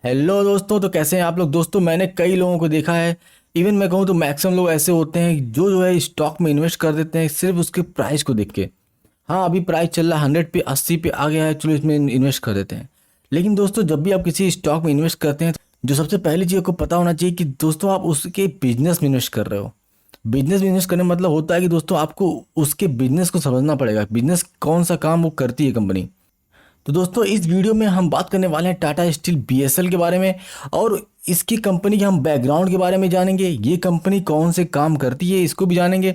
Hello दोस्तों, तो कैसे हैं आप लोग। दोस्तों मैंने कई लोगों को देखा है, इवन मैं कहूँ तो मैक्सिमम लोग ऐसे होते हैं जो है स्टॉक में इन्वेस्ट कर देते हैं सिर्फ उसके प्राइस को देख के। हाँ, अभी प्राइस चल रहा है 100 पे 80 पे आ गया है, चलो इसमें इन्वेस्ट कर देते हैं। लेकिन दोस्तों जब भी आप किसी स्टॉक में इन्वेस्ट करते हैं, जो सबसे पहली चीज़ को पता होना चाहिए कि दोस्तों आप उसके बिजनेस में इन्वेस्ट कर रहे हो। बिजनेस में इन्वेस्ट करने का मतलब होता है कि दोस्तों आपको उसके बिजनेस को समझना पड़ेगा, बिजनेस कौन सा काम वो करती है कंपनी। तो दोस्तों इस वीडियो में हम बात करने वाले हैं टाटा स्टील बीएसएल के बारे में, और इसकी कंपनी के हम बैकग्राउंड के बारे में जानेंगे, ये कंपनी कौन से काम करती है इसको भी जानेंगे।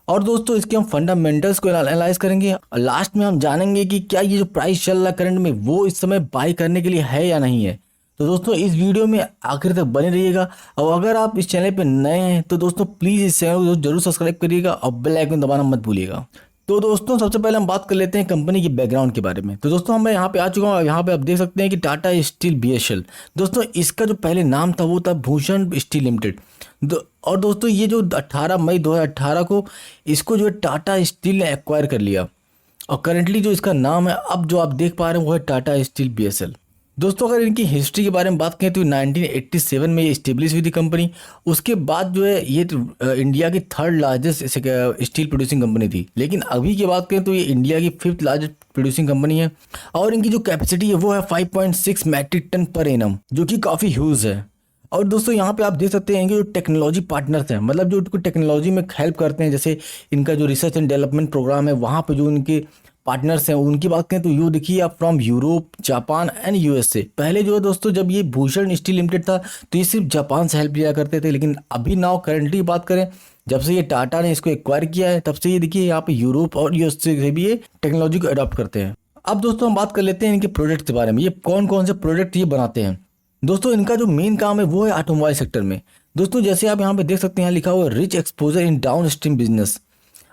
और दोस्तों इसके हम फंडामेंटल्स को एनालाइज करेंगे, और लास्ट में हम जानेंगे कि क्या ये जो प्राइस चल रहा है करंट में वो इस समय बाई करने के लिए है या नहीं है। तो दोस्तों इस वीडियो में आखिर तक बने रहिएगा, और अगर आप इस चैनल पर नए हैं तो दोस्तों प्लीज़ इस चैनल को जरूर सब्सक्राइब करिएगा और बेल आइकन दबाना मत भूलिएगा। तो दोस्तों सबसे पहले हम बात कर लेते हैं कंपनी की बैकग्राउंड के बारे में। तो दोस्तों मैं यहाँ पे आ चुका हूँ, यहाँ पे आप देख सकते हैं कि टाटा स्टील बीएसएल। दोस्तों इसका जो पहले नाम था वो था भूषण स्टील लिमिटेड। और दोस्तों ये जो 18 मई 2018 को इसको जो है टाटा स्टील ने एक्वायर कर लिया, और करंटली जो इसका नाम है अब जो आप देख पा रहे हैं वो है टाटा स्टील बीएसएल। दोस्तों अगर इनकी हिस्ट्री के बारे में बात करें तो 1987 में ये इस्टेब्लिश हुई थी कंपनी। उसके बाद जो है ये इंडिया की third largest steel producing company थी, लेकिन अभी की बात करें तो ये इंडिया की फिफ्थ लार्जेस्ट प्रोड्यूसिंग कंपनी है। और इनकी जो कैपेसिटी है वो है 5.6 मैट्रिक टन पर एनम, जो कि काफ़ी ह्यूज है। और दोस्तों यहाँ पे आप देख सकते हैं कि जो टेक्नोलॉजी पार्टनर्स हैं, मतलब जो उनको टेक्नोलॉजी में हेल्प करते हैं, जैसे इनका जो रिसर्च एंड डेवलपमेंट प्रोग्राम है वहाँ पे जो इनके पार्टनर्स हैं उनकी बात करें तो यू देखिए आप, from Europe, Japan and USA. पहले जो है दोस्तों जब ये भूषण स्टील लिमिटेड था तो ये सिर्फ जापान से हेल्प लिया करते थे, लेकिन अभी नाउ करंटली बात करें जब से ये टाटा ने इसको एक्वायर किया है तब से ये देखिए यहाँ पे यूरोप और यूएसए से भी ये टेक्नोलॉजी को अडॉप्ट करते हैं। अब दोस्तों हम बात कर लेते हैं इनके प्रोडक्ट के बारे में, ये कौन कौन से प्रोडक्ट ये बनाते हैं। दोस्तों इनका जो मेन काम है वो है ऑटोमोबाइल सेक्टर में। दोस्तों जैसे आप यहाँ पे देख सकते हैं, यहाँ लिखा हुआ है rich exposure in down stream business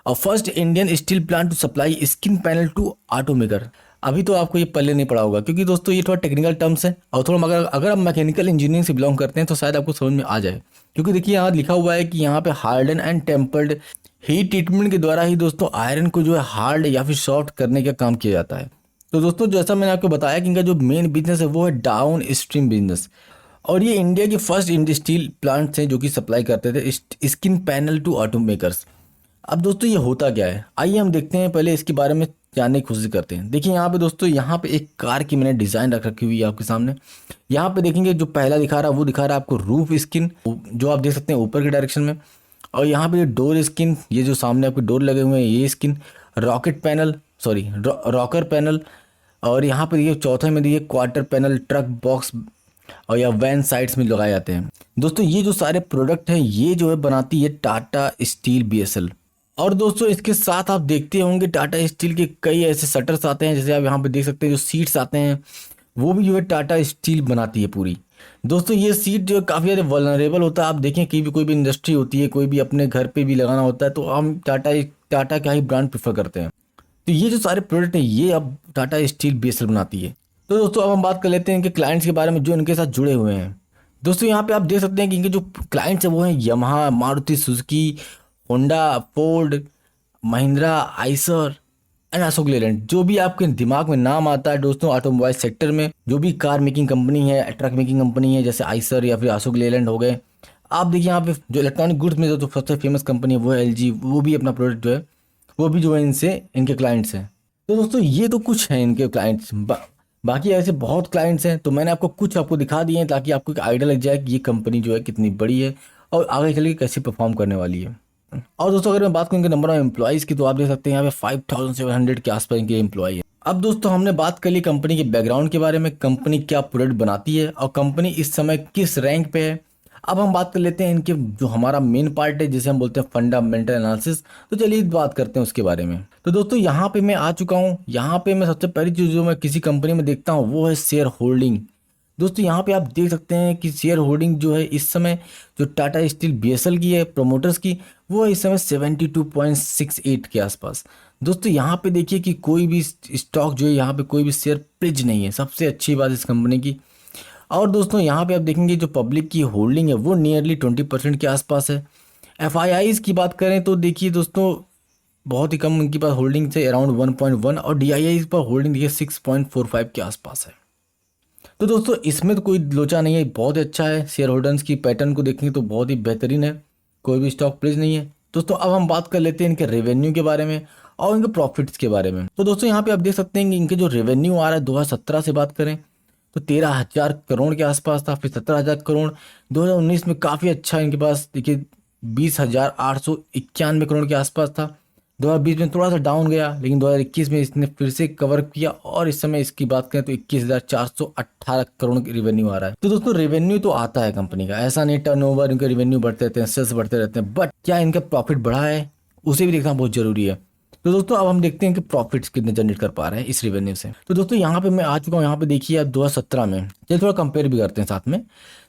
और first Indian steel plant to supply skin panel to auto maker. अभी तो आपको ये पल्ले नहीं पड़ा होगा क्योंकि दोस्तों ये थोड़ा टेक्निकल टर्म्स है, और थोड़ा अगर आप मैकेनिकल इंजीनियरिंग से बिलोंग करते हैं तो शायद आपको समझ में आ जाए। क्योंकि देखिए यहाँ लिखा हुआ है कि यहाँ पे harden and tempered heat treatment के द्वारा ही दोस्तों आयरन को जो है हार्ड या फिर सॉफ्ट करने का काम किया जाता है। तो दोस्तों जैसा मैंने आपको बताया कि इनका जो मेन बिजनेस है वो है डाउन स्ट्रीम बिजनेस, और ये इंडिया की फर्स्ट स्टील प्लांट्स हैं जो कि सप्लाई करते थे skin panel to auto makers. अब दोस्तों ये होता क्या है, आइए हम देखते हैं, पहले इसके बारे में जानने की कोशिश करते हैं। देखिए यहाँ पे दोस्तों, यहाँ पे एक कार की मैंने डिज़ाइन रख रखी हुई है आपके सामने। यहाँ पे देखेंगे जो पहला दिखा रहा है वो दिखा रहा है आपको रूफ स्किन, जो आप देख सकते हैं ऊपर के डायरेक्शन में। और यहाँ पे ये डोर स्किन, ये जो सामने आपके डोर लगे हुए हैं ये skin, rocket panel, sorry rocker panel. और यहाँ पे ये चौथे में दिए क्वार्टर पैनल, ट्रक बॉक्स और या वैन साइड्स में लगाए जाते हैं। दोस्तों ये जो सारे प्रोडक्ट हैं ये जो है बनाती है टाटा स्टील बीएसएल। और दोस्तों इसके साथ आप देखते होंगे टाटा स्टील के कई ऐसे शटर्स आते हैं, जैसे आप यहाँ पे देख सकते हैं जो सीट्स आते हैं वो भी जो है टाटा स्टील बनाती है पूरी। दोस्तों ये सीट जो है काफ़ी ज़्यादा वल्नरेबल होता है। आप देखें कि भी कोई भी इंडस्ट्री होती है, कोई भी अपने घर पे भी लगाना होता है तो हम टाटा का ही ब्रांड प्रेफर करते हैं। तो ये जो सारे प्रोडक्ट हैं ये अब टाटा स्टील बीएसएल बनाती है। तो दोस्तों अब हम बात कर लेते हैं इनके क्लाइंट्स के बारे में जो इनके साथ जुड़े हुए हैं। दोस्तों यहाँ पे आप देख सकते हैं कि इनके जो क्लाइंट्स हैं वो हैं Yamaha, Maruti Suzuki, Honda, Ford, Mahindra, Eicher and Ashok Leyland. जो भी आपके दिमाग में नाम आता है दोस्तों ऑटोमोबाइल सेक्टर में, जो भी कार मेकिंग कंपनी है, ट्रक मेकिंग कंपनी है, जैसे आइसर या फिर अशोक लेलैंड हो गए। आप देखिए यहाँ पे जो इलेक्ट्रॉनिक गुड्स में जो सबसे फेमस कंपनी है वो है एलजी, वो भी अपना प्रोडक्ट जो है वो भी जो है इनसे इनके क्लाइंट्स हैं। तो दोस्तों ये तो कुछ हैं इनके क्लाइंट्स, बाकी ऐसे बहुत क्लाइंट्स हैं। तो मैंने आपको दिखा दिए हैं ताकि आपको एक आइडिया लग जाए कि ये कंपनी जो है कितनी बड़ी है और आगे चल के कैसे परफॉर्म करने वाली है। और दोस्तों अगर मैं बात करूँ इनके नंबर ऑफ एम्प्लॉइज़ की तो आप देख सकते हैं यहाँ पे 5700 के आसपास इनके एम्प्लॉई है। अब दोस्तों हमने बात कर ली कंपनी के बैकग्राउंड के बारे में, कंपनी क्या प्रोडक्ट बनाती है और कंपनी इस समय किस रैंक पे है। अब हम बात कर लेते हैं इनके जो हमारा मेन पार्ट है जिसे हम बोलते हैं फंडामेंटल एनालिसिस। तो चलिए बात करते हैं उसके बारे में। तो दोस्तों यहाँ पे मैं आ चुका हूँ। यहाँ पे मैं सबसे पहली चीज़ जो मैं किसी कंपनी में देखता हूँ वो है शेयर होल्डिंग। दोस्तों यहाँ पे आप देख सकते हैं कि शेयर होल्डिंग जो है इस समय जो टाटा स्टील बीएसएल की है प्रोमोटर्स की, वो है इस समय 72.68 के आसपास। दोस्तों यहाँ पे देखिए कि कोई भी स्टॉक जो है यहाँ पे कोई भी शेयर प्लिज नहीं है, सबसे अच्छी बात इस कंपनी की। और दोस्तों यहाँ पे आप देखेंगे जो पब्लिक की होल्डिंग है वो नियरली 20% के आसपास है। एफआईआईज की बात करें तो देखिए दोस्तों बहुत ही कम उनके पास होल्डिंग है, अराउंड 1.1, और डीआईआई पर होल्डिंग देखिए 6.45 के आसपास है। तो दोस्तों इसमें तो कोई लोचा नहीं है, बहुत ही अच्छा है। शेयर होल्डर्स की पैटर्न को देखेंगे तो बहुत ही बेहतरीन है, कोई भी स्टॉक प्लीज नहीं है। दोस्तों अब हम बात कर लेते हैं इनके रेवेन्यू के बारे में और इनके प्रॉफिट्स के बारे में। तो दोस्तों यहाँ पे आप देख सकते हैं कि इनके जो रेवेन्यू आ रहा है 2017 से बात करें तो 13,000 करोड़ के आसपास था, फिर 17,000 करोड़। 2019 में काफ़ी अच्छा इनके पास देखिए 20,891 करोड़ के आसपास था। 2020 में थोड़ा सा डाउन गया, लेकिन 2021 में इसने फिर से कवर किया और इस समय इसकी बात करें तो 21,418 करोड़ की रेवेन्यू आ रहा है। तो दोस्तों रेवेन्यू तो आता है कंपनी का, ऐसा नहीं टर्नओवर इनके रेवेन्यू बढ़ते रहते हैं, सेल्स बढ़ते रहते हैं, बट क्या इनका प्रॉफिट बढ़ा है उसे भी देखना बहुत जरूरी है। तो दोस्तों अब हम देखते हैं कि प्रॉफिट्स कितने जनरेट कर पा रहे हैं इस रेवेन्यू से। तो दोस्तों यहाँ पे मैं आ चुका हूँ, यहाँ पे देखिए आप 2017 में, चलिए थोड़ा कंपेयर भी करते हैं साथ में।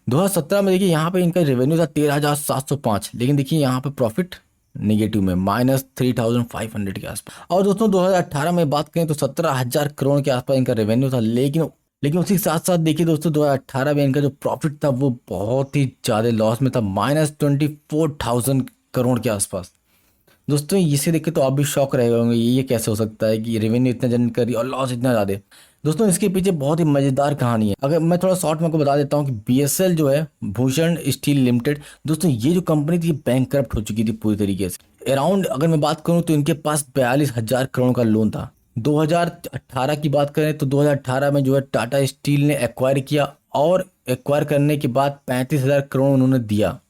2017 में देखिए यहाँ पे इनका रेवेन्यू था 13,705, लेकिन देखिए यहाँ पे प्रॉफिट नेगेटिव में -3,500 के आसपास। और दोस्तों 2018 में बात करें तो 17,000 करोड़ के आसपास इनका रेवेन्यू था, लेकिन उसी के साथ साथ देखिए दोस्तों 2018 में इनका जो प्रॉफिट था वो बहुत ही ज़्यादा लॉस में था, -24,000 करोड़ के आसपास। दोस्तों इसे देख के तो आप भी शॉक रह गए होंगे, ये कैसे हो सकता है कि रेवेन्यू इतना जनरेट करी और लॉस इतना ज़्यादा। दोस्तों इसके पीछे बहुत ही मज़ेदार कहानी है। अगर मैं थोड़ा शॉर्ट में आपको बता देता हूँ कि बीएसएल जो है, भूषण स्टील लिमिटेड, दोस्तों ये जो कंपनी थी बैंकक्रप्ट हो चुकी थी पूरी तरीके से। अराउंड अगर मैं बात करूँ तो इनके पास 42,000 करोड़ का लोन था। 2018 की बात करें तो 2018 में जो है टाटा स्टील ने एक्वायर किया और एक्वायर करने के बाद 35,000 करोड़ उन्होंने दिया,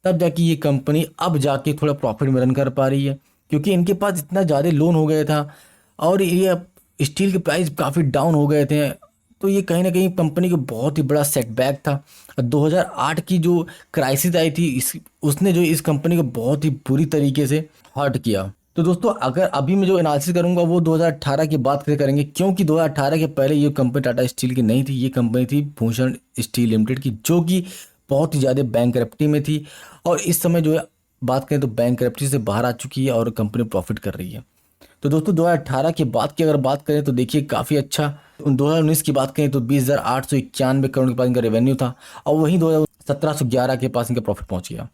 तब जाके ये कंपनी अब जाके थोड़ा प्रॉफिट में रन कर पा रही है, क्योंकि इनके पास इतना ज़्यादा लोन हो गया था और ये स्टील के प्राइस काफ़ी डाउन हो गए थे। तो ये कहीं ना कहीं कंपनी को बहुत ही बड़ा सेटबैक था। और 2008 की जो क्राइसिस आई थी उसने जो इस कंपनी को बहुत ही बुरी तरीके से हर्ट किया। तो दोस्तों अगर अभी मैं जो एनालिसिस करूंगा वो 2018 की बात करेंगे, क्योंकि 2018 के पहले ये कंपनी टाटा स्टील की नहीं थी, ये कंपनी थी भूषण स्टील लिमिटेड की, जो कि बहुत ही ज़्यादा बैंकरप्टी में थी और इस समय जो है बात करें तो बैंकरप्टी से बाहर आ चुकी है और कंपनी प्रॉफिट कर रही है। तो दोस्तों 2018 के बाद की अगर बात करें तो देखिए काफ़ी अच्छा। 2019 की बात करें तो 20,891 करोड़ के पास इनका रेवेन्यू था और वहीं 1711 के पास इनका प्रॉफिट पहुंच गया।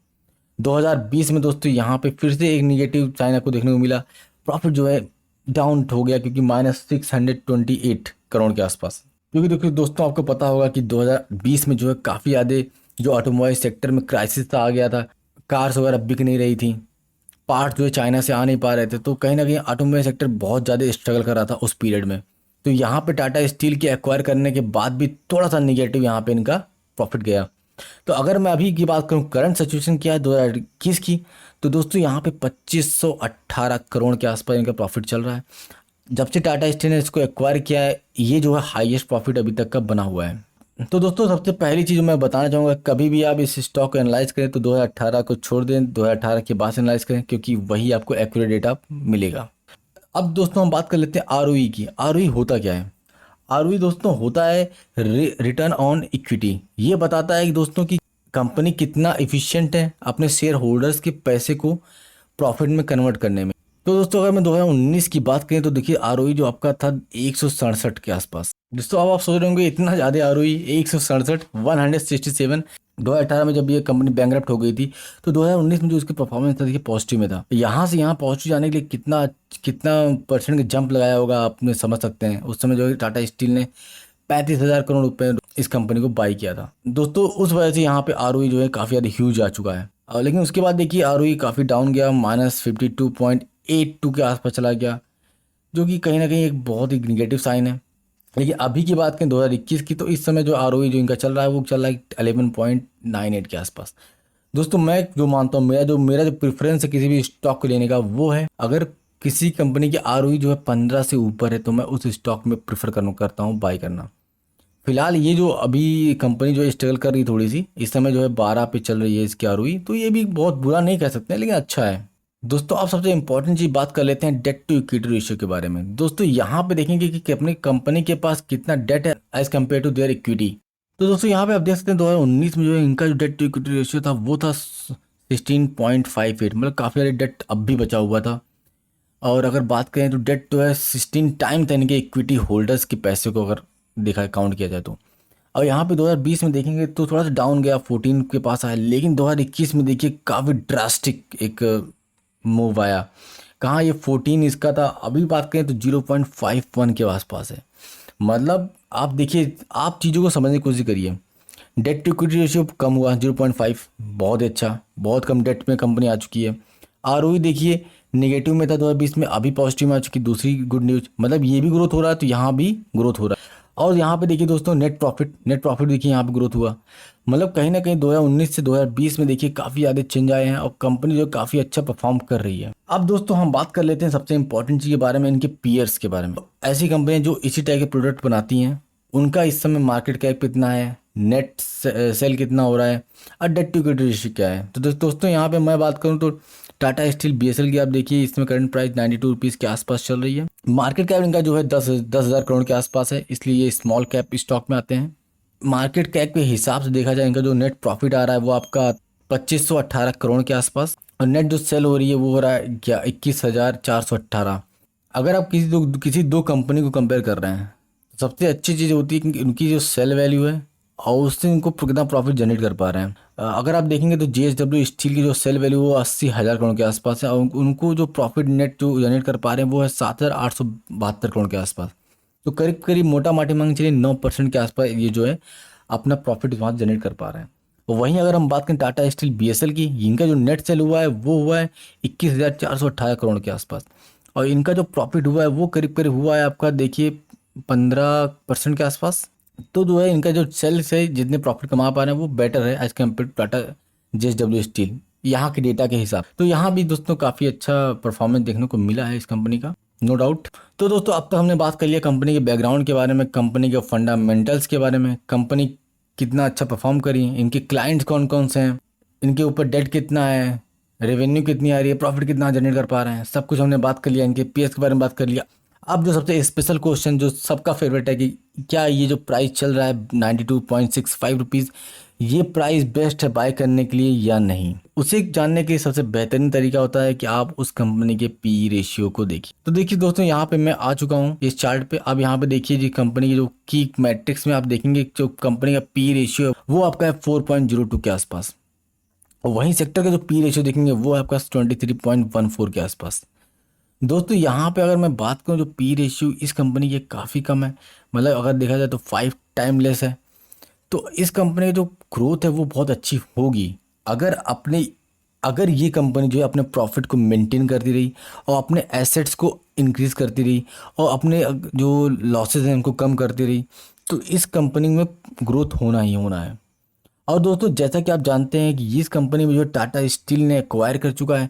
2020 में दोस्तों यहाँ पे फिर से एक निगेटिव चाइना को देखने को मिला, प्रॉफिट जो है डाउन हो गया, क्योंकि -628 करोड़ के आसपास। क्योंकि देखिए दोस्तों आपको पता होगा कि 2020 में जो है काफ़ी ज़्यादा जो ऑटोमोबाइल सेक्टर में क्राइसिस आ गया था, कार्स वगैरह बिक नहीं रही थी, पार्ट जो है चाइना से आ नहीं पा रहे थे, तो कहीं ना कहीं ऑटोमोबाइल सेक्टर बहुत ज़्यादा स्ट्रगल कर रहा था उस पीरियड में। तो यहाँ पे टाटा स्टील के एक्वायर करने के बाद भी थोड़ा सा निगेटिव यहाँ पे इनका प्रॉफिट गया। तो अगर मैं अभी की बात करूँ करंट सिचुएशन क्या है 2021 की, तो दोस्तों यहाँ पे 2518 करोड़ के आसपास इनका प्रॉफिट चल रहा है। जब से टाटा स्टील ने इसको एक्वायर किया है ये जो है हाईएस्ट प्रॉफिट अभी तक का बना हुआ है। तो दोस्तों सबसे पहली चीज़ मैं बताना चाहूँगा, कभी भी आप इस स्टॉक को एनालाइज करें तो 2018 को छोड़ दें, 2018 के बाद से एनालाइज करें, क्योंकि वही आपको एक्यूरेट डेटा मिलेगा। अब दोस्तों हम बात कर लेते हैं आरओई की। आरओई होता क्या है? आरओई दोस्तों होता है रिटर्न ऑन इक्विटी। ये बताता है कि दोस्तों की कंपनी कितना इफिशियंट है अपने शेयर होल्डर्स के पैसे को प्रॉफिट में कन्वर्ट करने में। तो दोस्तों अगर मैं 2019 की बात करें तो देखिए आरओई जो आपका था 167 के आसपास। दोस्तों अब आप सोच रहे होंगे इतना ज़्यादा आरओई, 167, 167। 2018 में जब ये कंपनी बैंकरप्ट हो गई थी तो 2019 में जो इसकी परफॉर्मेंस था देखिए पॉजिटिव में था। यहाँ से यहाँ पॉजिटिव जाने के लिए कितना कितना परसेंट का जंप लगाया होगा आप समझ सकते हैं। उस समय जो है टाटा स्टील ने 35,000 करोड़ रुपए इस कंपनी को बाई किया था दोस्तों। उस वजह से यहाँ पे आरओई जो है काफ़ी ज़्यादा ह्यूज आ चुका है। लेकिन उसके बाद देखिए आरओई काफ़ी डाउन गया, -52.82 के आसपास चला गया, जो कि कहीं ना कहीं एक बहुत ही निगेटिव साइन है। लेकिन अभी की बात करें 2021 की, तो इस समय जो आरओई जो इनका चल रहा है वो चल रहा है 11.98 के आसपास। दोस्तों मैं जो मानता हूँ, मेरा जो प्रेफरेंस है किसी भी स्टॉक को लेने का वो है, अगर किसी कंपनी की आरओई जो है 15 से ऊपर है तो मैं उस स्टॉक में प्रेफर करता हूँ बाई करना। फिलहाल ये जो अभी कंपनी जो है स्ट्रगल कर रही थोड़ी सी, इस समय जो है 12 पे चल रही है इसकी आरओई, तो ये भी बहुत बुरा नहीं कह सकते लेकिन अच्छा है। दोस्तों अब सबसे इंपॉर्टेंट चीज बात कर लेते हैं डेट टू इक्विटी रेशियो के बारे में। दोस्तों यहाँ पे देखेंगे कि अपनी कंपनी के पास कितना डेट है as compare to their equity. तो दोस्तों यहाँ पे आप देख सकते हैं 2019 में जो है इनका जो डेट टू इक्विटी रेशियो था वो था 16.58, मतलब काफ़ी सारे डेट अब भी बचा हुआ था। और अगर बात करें तो डेट तो है 16 टाइम था इनके इक्विटी होल्डर्स के पैसे को अगर देखा काउंट किया जाए तो। और यहाँ पे 2020 में देखेंगे तो थोड़ा सा डाउन गया, 14 के पास आया, लेकिन 2021 में देखिए काफ़ी ड्रास्टिक एक मूव आया। कहाँ ये 14 इसका था, अभी बात करें तो 0.51 के आसपास है। मतलब आप देखिए, आप चीज़ों को समझने की कोशिश करिए। डेट टू इक्विटी रेशियो कम हुआ 0.5, बहुत ही अच्छा, बहुत कम डेट में कंपनी आ चुकी है। आरओई देखिए नेगेटिव में था 2020 में, अभी पॉजिटिव में आ चुकी। दूसरी गुड न्यूज़, मतलब ये भी ग्रोथ हो रहा है तो यहाँ भी ग्रोथ हो रहा है। और यहाँ पे देखिए दोस्तों नेट प्रॉफिट देखिए यहाँ पे ग्रोथ हुआ। मतलब कहीं ना कहीं 2019 से 2020 में देखिए काफ़ी ज़्यादा चेंज आए हैं और कंपनी जो काफ़ी अच्छा परफॉर्म कर रही है। अब दोस्तों हम बात कर लेते हैं सबसे इंपॉर्टेंट चीज़ के बारे में, इनके पीयर्स के बारे में। ऐसी कंपनियां जो इसी टाइप के प्रोडक्ट बनाती हैं, उनका इस समय मार्केट कैप कितना है, नेट सेल कितना हो रहा है, और डेट टू इक्विटी रेशियो क्या है। तो दोस्तों यहाँ पे मैं बात करूँ तो टाटा स्टील बीएसएल की आप देखिए, इसमें करंट प्राइस 92 रुपीज़ के आसपास चल रही है। मार्केट कैप इनका जो है 10,000 करोड़ के आसपास है, इसलिए ये स्मॉल कैप स्टॉक में आते हैं। मार्केट कैप के हिसाब से देखा जाए, इनका जो नेट प्रॉफिट आ रहा है वो आपका 2518 करोड़ के आसपास, और नेट जो सेल हो रही है वो हो रहा है क्या 21,418। अगर आप किसी दो कंपनी को कंपेयर कर रहे हैं, सबसे अच्छी चीज़ होती है कि उनकी जो सेल वैल्यू है और उससे उनको कितना प्रॉफिट जनरेट कर पा रहे हैं। अगर आप देखेंगे तो जेएसडब्ल्यू स्टील की जो सेल वैल्यू वो 80,000 करोड़ के आसपास है, और उनको जो प्रॉफिट नेट जो जनरेट कर पा रहे हैं वो है 7,872 करोड़ के आसपास। तो करीब करीब मोटा माटी मांग चलिए 9% के आसपास ये जो है अपना प्रॉफिट वहाँ जनरेट कर पा रहे हैं। और वहीं अगर हम बात करें टाटा स्टील बीएसएल की, इनका जो नेट सेल हुआ है वो हुआ है 21,418 करोड़ के आसपास, और इनका जो प्रॉफिट हुआ है वो करीब करीब हुआ है आपका देखिए 15% के आसपास। तो जो है इनका जो सेल से जितने प्रॉफिट कमा पा रहे हैं वो बेटर है as compare to Tata JSW steel, यहाँ के डेटा के हिसाब। तो यहाँ भी दोस्तों काफ़ी अच्छा परफॉर्मेंस देखने को मिला है इस कंपनी का, नो डाउट। तो दोस्तों अब तक हमने बात कर लिया कंपनी के बैकग्राउंड के बारे में, कंपनी के फंडामेंटल्स के बारे में, कंपनी कितना अच्छा परफॉर्म करी है, इनके क्लाइंट्स कौन कौन से हैं, इनके ऊपर डेट कितना है, रेवेन्यू कितनी आ रही है, प्रॉफिट कितना जनरेट कर पा रहे हैं, सब कुछ हमने बात कर लिया। इनके पीएस के बारे में बात कर लिया। अब जो सबसे स्पेशल क्वेश्चन जो सबका फेवरेट है कि क्या ये जो प्राइस चल रहा है 92.65 रुपीज़, ये प्राइस बेस्ट है बाय करने के लिए या नहीं, उसे जानने के लिए सबसे बेहतरीन तरीका होता है कि आप उस कंपनी के पी रेशियो को देखिए। तो देखिए दोस्तों, यहाँ पे मैं आ चुका हूँ इस चार्ट पे। अब यहाँ पे देखिए जी कंपनी की जो की मैट्रिक्स में आप देखेंगे जो कंपनी का पी रेशियो वो आपका है 4.02 के आसपास, और वहीं सेक्टर का जो पी रेशियो देखेंगे वो है आपका 23.14 के आसपास। दोस्तों यहाँ पे अगर मैं बात करूँ जो पी रेशियो इस कंपनी के काफ़ी कम है, मतलब अगर देखा जाए तो 5 टाइम लेस है। तो इस कंपनी की जो ग्रोथ है वो बहुत अच्छी होगी अगर ये कंपनी जो है अपने प्रॉफिट को मेंटेन करती रही और अपने एसेट्स को इंक्रीज करती रही और अपने जो लॉसेस हैं उनको कम करती रही, तो इस कंपनी में ग्रोथ होना ही होना है। और दोस्तों जैसा कि आप जानते हैं कि इस कंपनी में जो टाटा स्टील ने एक्वायर कर चुका है,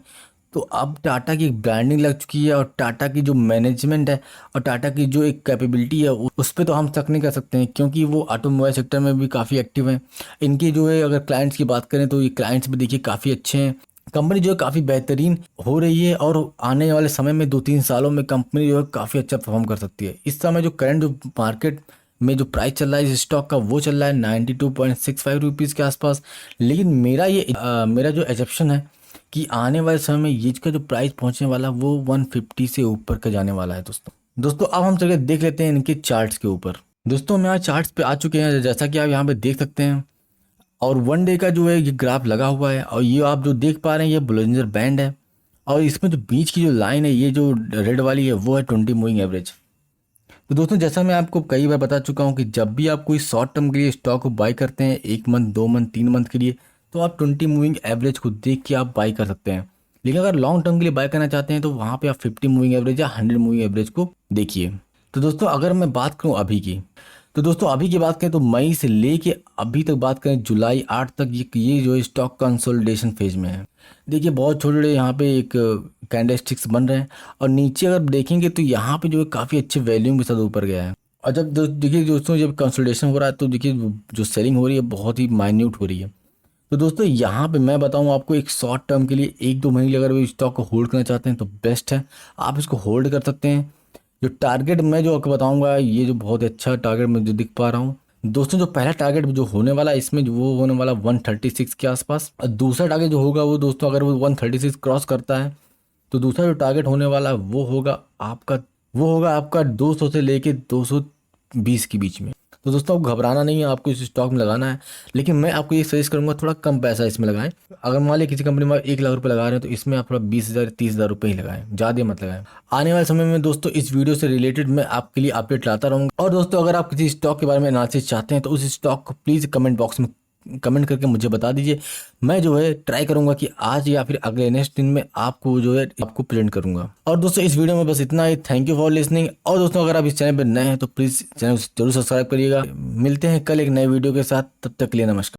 तो अब टाटा की एक ब्रांडिंग लग चुकी है, और टाटा की जो मैनेजमेंट है और टाटा की जो एक कैपेबिलिटी है उस पर तो हम शक नहीं कर सकते हैं, क्योंकि वो ऑटोमोबाइल सेक्टर में भी काफ़ी एक्टिव हैं। इनकी जो है अगर क्लाइंट्स की बात करें तो ये क्लाइंट्स भी देखिए काफ़ी अच्छे हैं। कंपनी जो है काफ़ी बेहतरीन हो रही है, और आने वाले समय में 2-3 सालों में कंपनी जो है काफ़ी अच्छा परफॉर्म कर सकती है। इस समय जो करंट जो मार्केट में जो प्राइस चल रहा है इस स्टॉक का वो चल रहा है 92.65 रुपीज़ के आसपास। लेकिन मेरा जो एजप्शन है कि आने वाले समय में ये का जो प्राइस पहुंचने वाला वो 150 से ऊपर का जाने वाला है दोस्तों अब हम चलिए देख लेते हैं इनके चार्ट्स के ऊपर। दोस्तों हम यहाँ चार्ट्स पे आ चुके हैं, जैसा कि आप यहाँ पे देख सकते हैं, और 1 डे का जो है ये ग्राफ लगा हुआ है, और ये आप जो देख पा रहे हैं ये बोलिंजर बैंड है, और इसमें जो बीच की जो लाइन है ये जो रेड वाली है वो है 20 मूविंग एवरेज। तो दोस्तों जैसा मैं आपको कई बार बता चुका हूँ कि जब भी आप कोई शॉर्ट टर्म के लिए स्टॉक को बाई करते हैं 1 मंथ 2 मंथ 3 मंथ के लिए, तो आप 20 मूविंग एवरेज को देख के आप बाई कर सकते हैं। लेकिन अगर लॉन्ग टर्म के लिए बाय करना चाहते हैं तो वहाँ पे आप 50 मूविंग एवरेज या 100 मूविंग एवरेज को देखिए। तो दोस्तों अगर मैं बात करूँ अभी की, तो दोस्तों अभी की बात करें तो मई से लेके अभी तक बात करें जुलाई 8 तक ये जो स्टॉक कंसोलिडेशन फेज में है। देखिए बहुत छोटे छोटे यहाँ पे एक कैंडलस्टिक्स बन रहे हैं, और नीचे अगर देखेंगे तो यहाँ पे जो है काफ़ी अच्छे वैल्यूम के साथ ऊपर गया है। और जब देखिए दोस्तों जब कंसोलिडेशन हो रहा है तो देखिए जो सेलिंग हो रही है बहुत ही माइन्यूट हो रही है। तो दोस्तों यहाँ पे मैं बताऊँ आपको एक शॉर्ट टर्म के लिए 1-2 महीने अगर वो स्टॉक को होल्ड करना चाहते हैं तो बेस्ट है, आप इसको होल्ड कर सकते हैं। जो टारगेट मैं जो आपको बताऊंगा ये जो बहुत अच्छा टारगेट मैं जो दिख पा रहा हूँ दोस्तों, जो पहला टारगेट जो होने वाला है इसमें जो वो होने वाला 136 के आसपास, और दूसरा टारगेट जो होगा वो दोस्तों अगर वो 136 क्रॉस करता है तो दूसरा जो टारगेट होने वाला है वो होगा आपका 200 से लेके 220 के बीच में। तो दोस्तों आपको घबराना नहीं है, आपको इस स्टॉक में लगाना है, लेकिन मैं आपको ये सजेस्ट करूंगा थोड़ा कम पैसा इसमें लगाएं। अगर मान लीजिए किसी कंपनी में 1 लाख रुपए लगा रहे हैं तो इसमें आप थोड़ा 20,000 30,000 रुपए ही लगाएं, ज़्यादा मत लगाएं। आने वाले समय में दोस्तों इस वीडियो से रिलेटेड मैं आपके लिए अपडेट लाता रहूँगा। और दोस्तों अगर आप किसी स्टॉक के बारे में एनालिसिस चाहते हैं तो उस स्टॉक को प्लीज़ कमेंट बॉक्स में कमेंट करके मुझे बता दीजिए। मैं जो है ट्राई करूंगा कि आज या फिर अगले नेक्स्ट दिन में आपको जो है आपको प्रेजेंट करूंगा। और दोस्तों इस वीडियो में बस इतना ही। Thank you for listening. और दोस्तों अगर आप इस चैनल पर नए हैं तो प्लीज़ चैनल जरूर सब्सक्राइब करिएगा। मिलते हैं कल एक नए वीडियो के साथ, तब तक के लिए नमस्कार।